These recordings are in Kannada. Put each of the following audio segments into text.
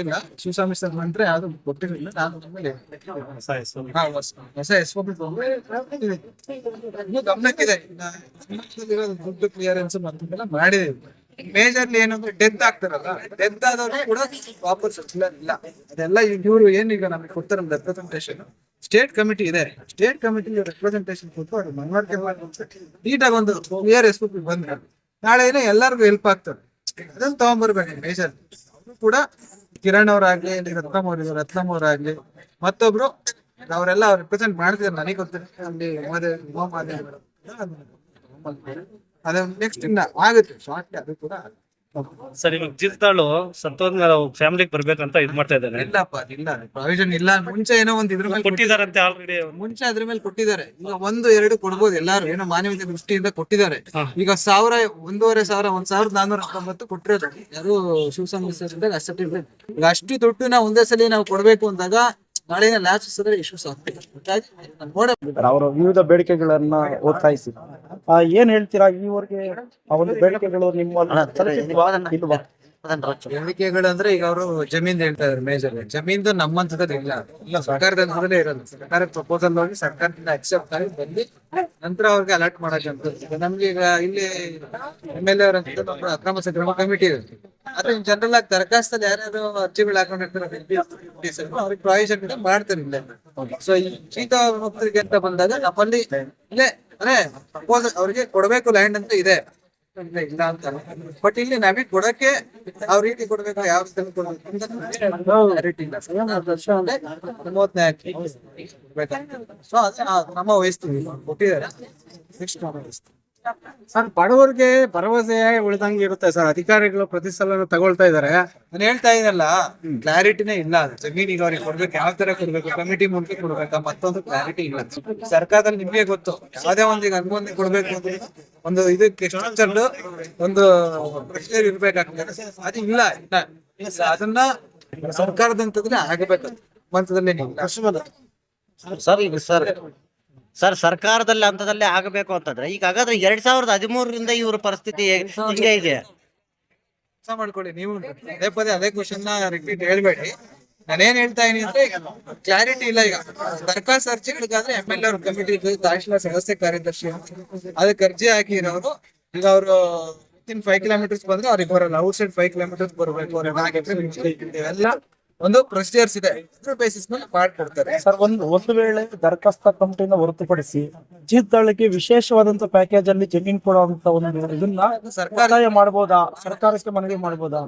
ಇಲ್ಲ, ಶಿವಸ್ವಾಮಿ ಮಂತ್ರಿ ಯಾವ್ದು ಕೊಟ್ಟಿರಲಿಲ್ಲ. ನಾನು ಆಮೇಲೆ ಹೊಸ SOP ಇನ್ನೂ ಗಮನಕ್ಕಿದೆ. ದುಡ್ಡು ಕ್ಲಿಯರೆನ್ಸ್ ಮತ್ತೆಲ್ಲ ಮಾಡಿದೀವಿ. ಮೇಜರ್ಲಿ ಏನಂದ್ರೆ ಡೆತ್ ಆಗ್ತಾರಲ್ಲ, ಡೆತ್ ಆದವ್ರು ಕೂಡ ವಾಪಸ್ ಇಲ್ಲ. ಅದೆಲ್ಲ ಇವ್ರು ಏನೀಗ ನಮಗೆ ಕೊಡ್ತಾರೆ ರೆಪ್ರೆಸೆಂಟೇಷನ್. ಸ್ಟೇಟ್ ಕಮಿಟಿ ಇದೆ, ಸ್ಟೇಟ್ ಕಮಿಟಿ ರೆಪ್ರೆಸೆಂಟೇಷನ್ ಕೊಟ್ಟು ಅವ್ರು ಮನವರಿಕೆ ಮಾಡಿ ನೀಟಾಗಿ ಒಂದು ಕ್ಲಿಯರ್ SOP ಬಂದ್ರೆ ನಾಳೆ ಏನೋ ಎಲ್ಲರಿಗೂ ಹೆಲ್ಪ್ ಆಗ್ತದೆ. ಅದನ್ನ ತಗೊಂಡ್ಬರ್ಬೇಕು ಮೇಜರ್. ಅವರು ಕೂಡ ಕಿರಣ್ ಅವ್ರಾಗ್ಲಿ, ರತ್ನಮ್ ಅವ್ರಾಗ್ಲಿ, ಮತ್ತೊಬ್ರು ಅವರೆಲ್ಲ ರಿಪ್ರೆಸೆಂಟ್ ಮಾಡ್ತಿದ್ದಾರೆ. ನನಗೆ ಗೊತ್ತಿಲ್ಲ ಅಲ್ಲಿ ಅದೇ ನೆಕ್ಸ್ಟ್ ಇನ್ನ ಆಗುತ್ತೆ ಶಾರ್ಟ್ ಅದು ಕೂಡ. ಸರ್, ಇವಾಗ ಜೀತಾಳು ಸತ್ತೋದ್ಮೇಲೆ ಫ್ಯಾಮಿಲಿಗೆ ಬರ್ಬೇಕಂತ ಇದ್ ಮಾಡ್ತಾ ಇದ್ದಾರೆ. ಇಲ್ಲಪ್ಪ, ಇಲ್ಲ ಪ್ರಾವಿಷನ್ ಇಲ್ಲ. ಮುಂಚೆ ಏನೋ ಒಂದು ಇದ್ರ ಮೇಲೆ ಕೊಟ್ಟಿದಾರಂತೆ ಆಲ್ರೆಡಿ. ಮುಂಚೆ ಅದ್ರ ಮೇಲೆ ಕೊಟ್ಟಿದ್ದಾರೆ. ಈಗ 1-2 ಕೊಡ್ಬೋದು, ಎಲ್ಲಾರು ಏನೋ ಮಾನವೀಯತೆ ದೃಷ್ಟಿಯಿಂದ ಕೊಟ್ಟಿದ್ದಾರೆ. ಈಗ 1,000, 1,500, 1,419 ಕೊಟ್ಟಿರೋದು ಯಾರು ಶಿವಸ್ವಾಮಿ ಸರ್ ಅಕ್ಸೆಪ್ಟ್. ಈಗ ಅಷ್ಟು ದುಡ್ಡು ನಾವು ಒಂದೇ ಸಲ ನಾವು ಕೊಡ್ಬೇಕು ಅಂದಾಗ ನಾಳೆ ಲ್ಯಾಬ್ಸ್ ಇಶ್ಯೂಸ್ ಆಗ್ತದೆ. ಅವರ ವಿವಿಧ ಬೇಡಿಕೆಗಳನ್ನ ಒತ್ತಾಯಿಸಿ ಏನ್ ಹೇಳ್ತೀರಾ? ಈವರೆಗೆ ಆ ಒಂದು ಬೇಡಿಕೆಗಳು ನಿಮ್ಮ ಬೇಡಿಕೆಗಳಂದ್ರೆ ಈಗ ಅವರು ಜಮೀನ್ ಹೇಳ್ತಾ ಇದಾರೆ. ಮೇಜರ್ ಜಮೀನ್ದು ನಮ್ಮಂತದಲ್ಲಿ ಇಲ್ಲ ಸರ್ಕಾರದ ಹಂತದಲ್ಲೇ ಇರೋದು. ಸರ್ಕಾರ ಪ್ರಪೋಸಲ್ ಹೋಗಿ ಸರ್ಕಾರದಿಂದ ಅಕ್ಸೆಪ್ಟ್ ಆಗಿ ಬಂದು ನಂತರ ಅವ್ರಿಗೆ ಅಲರ್ಟ್ ಮಾಡಕ್ಕಂತ. ನಮ್ಗೆ ಈಗ ಇಲ್ಲಿ MLA ಅವರ ಅಕ್ರಮ ಸಕ್ರಮ ಕಮಿಟಿ ಇರುತ್ತೆ. ಆದ್ರೆ ಜನರಲ್ ಆಗಿ ದರಖಾಸ್ತಲ್ಲಿ ಯಾರ್ಯಾರು ಅರ್ಜಿಗಳು ಹಾಕೊಂಡಿರ್ತಾರೆ ಅವ್ರಿಗೆ ಪ್ರಾವಿಷನ್ ಮಾಡ್ತಾರೆ ಇಲ್ಲ. ಸೊ ಈ ಶೀತ ಮುಕ್ತರಿಗೆ ಅಂತ ಬಂದಾಗ ನಮ್ಮಲ್ಲಿ ಇಲ್ಲೇ ಅಂದ್ರೆ ಪ್ರಪೋಸಲ್ ಅವ್ರಿಗೆ ಕೊಡ್ಬೇಕು ಲ್ಯಾಂಡ್ ಅಂತ ಇದೆ, ಇಲ್ಲ ಅಂತ. ಬಟ್ ಇಲ್ಲಿ ನಮಗೆ ಕೊಡಕ್ಕೆ ಯಾವ ರೀತಿ ಕೊಡ್ಬೇಕು, ಯಾವ ರೀತಿ ಕೊಡ್ಬೇಕು ಸೊ ಅದೇ ಕ್ರಮ ವಹಿಸ್ತೀವಿ. ಕೊಟ್ಟಿದ್ದಾರೆ, ನೆಕ್ಸ್ಟ್ ಕ್ರಮ ವಹಿಸ್ತೀವಿ. ಸರ್, ಬಡವರಿಗೆ ಭರವಸೆ ಉಳಿದಂಗೆ ಇರುತ್ತೆ ಸರ್. ಅಧಿಕಾರಿಗಳು ಪ್ರತಿ ಸಲ ತಗೊಳ್ತಾ ಇದಾರೆ. ನಾನು ಹೇಳ್ತಾ ಇದ್ದಲ್ಲ, ಕ್ಲಾರಿಟಿನೇ ಇಲ್ಲ. ಅದು ಜಮೀನಿಗೆ ಅವ್ರಿಗೆ ಕೊಡ್ಬೇಕು, ಯಾವ ತರ ಕೊಡ್ಬೇಕು, ಕಮಿಟಿ ಮೂಲಕ ಕೊಡ್ಬೇಕಾ, ಮತ್ತೊಂದು ಕ್ಲಾರಿಟಿ ಇಲ್ಲ. ಸರ್ಕಾರದಲ್ಲಿ ನಿಮ್ಗೆ ಗೊತ್ತು, ಯಾವ್ದೇ ಒಂದಿಗೆ ಅನುಮೋದನೆ ಕೊಡ್ಬೇಕು ಅಂದ್ರೆ ಒಂದು ಇದಕ್ಕೆ ಸ್ಟ್ರಕ್ಚರ್ಡ್ ಒಂದು ಪ್ರೊಸೀಜರ್ ಇರ್ಬೇಕಾಗ್ತದೆ. ಅದು ಇಲ್ಲ. ಅದನ್ನ ಸರ್ಕಾರದ ಹಂತದಲ್ಲಿ ಆಗಬೇಕು, ಹಂತದಲ್ಲಿ ಸರ್. ಈಗ ಸರ್ ಸರ್ಕಾರದಲ್ಲಿ ಹಂತದಲ್ಲೇ ಆಗಬೇಕು ಅಂತಂದ್ರೆ ಈಗ ಹಾಗಾದ್ರೆ 2013ರಿಂದ ಇವ್ರ ಪರಿಸ್ಥಿತಿ ಹಿಂಗೆ ಇದೆ. ಮಾಡ್ಕೊಳ್ಳಿ ನೀವು. ಅದೇ ಕ್ವಶನ್ ರಿಪೀಟ್ ಹೇಳ್ಬೇಡಿ. ನಾನೇನ್ ಹೇಳ್ತಾ ಇದೀನಿ ಅಂದ್ರೆ ಕ್ಲಾರಿಟಿ ಇಲ್ಲ. ಈಗ ದರಖಾಸ್ತು ಅರ್ಜಿಗಳಿಗಾದ್ರೆ MLA ಅವ್ರ ಕಮಿಟಿ, ತಹಶೀಲ್ದಾರ್ ಸದಸ್ಯ ಕಾರ್ಯದರ್ಶಿ ಅದಕ್ಕೆ ಅರ್ಜಿ ಹಾಕಿರೋರು. ಈಗ ಅವರು ವಿತಿನ್ 5 ಕಿಲೋಮೀಟರ್ಸ್ ಬಂದ್ರೆ ಅವ್ರಿಗೆ ಬರಲ್ಲ, ಔಟ್ಸೈಡ್ 5 ಕಿಲೋಮೀಟರ್ಸ್ ಬರ್ಬೇಕು. ಇವೆಲ್ಲ ಒಂದು ಪ್ರೊಸೀಜರ್ಸ್ ಇದೆ, ಅದ್ರ ಬೇಸಿಸ್ ಮೇಲೆ ಮಾಡ್ಕೊಡ್ತಾರೆ. ಸರ್, ಒಂದು ವೇಳೆ ದರಖಾಸ್ತ ಕಮಿಟಿಯಿಂದ ಹೊರತುಪಡಿಸಿ ಜೀತಾಳಿಗೆ ವಿಶೇಷವಾದಂತ ಪ್ಯಾಕೇಜ್ ಅಲ್ಲಿ ಜಮೀನ್ ಕೊಡುವಂತ ಒಂದು ಇದನ್ನ ಸರ್ಕಾರ ಮಾಡಬಹುದಾ? ಸರ್ಕಾರಕ್ಕೆ ಮನವಿ ಮಾಡಬಹುದಾ?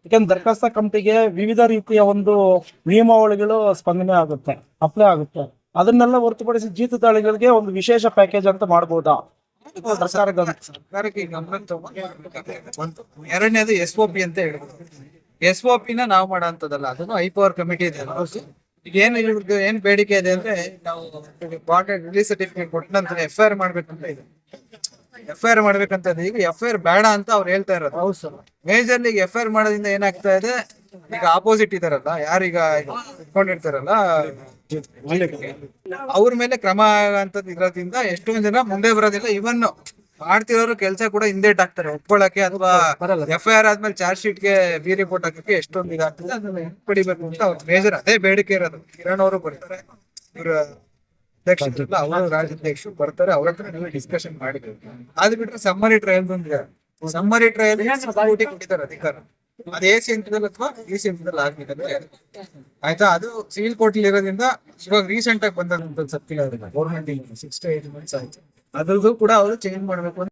ಯಾಕಂದ್ರೆ ದರಖಾಸ್ತ ಕಮಿಟಿಗೆ ವಿವಿಧ ರೀತಿಯ ಒಂದು ನಿಯಮಾವಳಿಗಳು ಸ್ಪಂದನೆ ಆಗುತ್ತೆ, ಅಪ್ಲೈ ಆಗುತ್ತೆ. ಅದನ್ನೆಲ್ಲ ಹೊರತುಪಡಿಸಿ ಜೀತದಾಳಿಗಳಿಗೆ ಒಂದು ವಿಶೇಷ ಪ್ಯಾಕೇಜ್ ಅಂತ ಮಾಡಬಹುದಾ? ಸರ್ಕಾರಕ್ಕೆ ಗಮನ ತಗೊಂಡು ಎರಡನೇದು SOP ಅಂತ ಹೇಳ್ಬೋದು. SOP ನ ನಾವು ಮಾಡೋಂಥದ್ದಲ್ಲ, ಅದನ್ನು ಹೈಪವರ್ ಕಮಿಟಿ ಇದೆ. ಈಗ ಏನ್ ಬೇಡಿಕೆ ಇದೆ ಅಂದ್ರೆ, ನಾವು ಬಾಂಡೆಡ್ ರಿಲೀಸ್ ಸರ್ಟಿಫಿಕೇಟ್ ಕೊಟ್ಟ ನಂತರ FIR ಮಾಡ್ಬೇಕಂತ ಇದೆ. FIR ಮಾಡ್ಬೇಕಂತ ಇದೆ. ಈಗ FIR ಬೇಡ ಅಂತ ಅವ್ರು ಹೇಳ್ತಾ ಇರೋದು. ಹೌದು ಸರ್. ಮೇಜರ್ಲಿ FIR ಮಾಡೋದ್ರಿಂದ ಏನಾಗ್ತಾ ಇದೆ, ಈಗ ಆಪೋಸಿಟ್ ಇದಾರಲ್ಲ, ಯಾರೀಗ ಇಟ್ಕೊಂಡಿರ್ತಾರಲ್ಲ ಅವ್ರ ಮೇಲೆ ಕ್ರಮ ಅಂತದ್ ಇರೋದ್ರಿಂದ ಎಷ್ಟೊಂದ್ ಜನ ಮುಂದೆ ಬರೋದಿಲ್ಲ. ಇವನ್ ಮಾಡ್ತಿರೋರು ಕೆಲಸ ಕೂಡ ಹಿಂದೇಟ್ ಹಾಕ್ತಾರೆ ಒಪ್ಕೊಳ್ಳಕ್ಕೆ, ಅಥವಾ FIR ಆದ್ಮೇಲೆ ಚಾರ್ಜ್ ಶೀಟ್ಗೆ ರಿಪೋರ್ಟ್ ಹಾಕಕ್ಕೆ ಎಷ್ಟೊಂದು ಇದಾಗ್ತದೆ. ಅದನ್ನ ಹಿಂಪಡಿಬೇಕು ಅಂತ ಅವ್ರ ಮೇಜರ್ ಅದೇ ಬೇಡಿಕೆ ಇರೋದು. ಕಿರಣ್ ಅವರು ಬರ್ತಾರೆ, ಇವ್ರ ಅಧ್ಯಕ್ಷರಲ್ಲ, ಅವರು ರಾಜ್ಯಾಧ್ಯಕ್ಷರು ಬರ್ತಾರೆ, ಅವ್ರ ಹತ್ರ ನೀವು ಡಿಸ್ಕಷನ್ ಮಾಡಿದ್ರು. ಅದ್ ಬಿಟ್ರೆ ಸಮ್ಮರಿ ಟ್ರಯಲ್ ಬಂದಿದೆ. ಸಮ್ಮರಿ ಟ್ರಯಲ್ ಕೊಟ್ಟಿದ್ದಾರೆ ಅಧಿಕಾರ. ಅದು AC ಹಂತದಲ್ಲಿ ಅಥವಾ EC ಹಂತದಲ್ಲಿ ಆಗ್ಬೇಕಂದ್ರೆ ಆಯ್ತಾ. ಅದು ಸಿವಿಲ್ ಕೋರ್ಟ್ ಇರೋದ್ರಿಂದ ಇವಾಗ ರೀಸೆಂಟ್ ಆಗಿ ಬಂದಂತ ಸರ್ಕ್ಯುಲರ್ ಗೌರ್ಮೆಂಟ್ 6 to 8 months ಆಯ್ತು. ಅದ್ರದ್ದು ಕೂಡ ಅವರು ಚೇಂಜ್ ಮಾಡ್ಬೇಕು.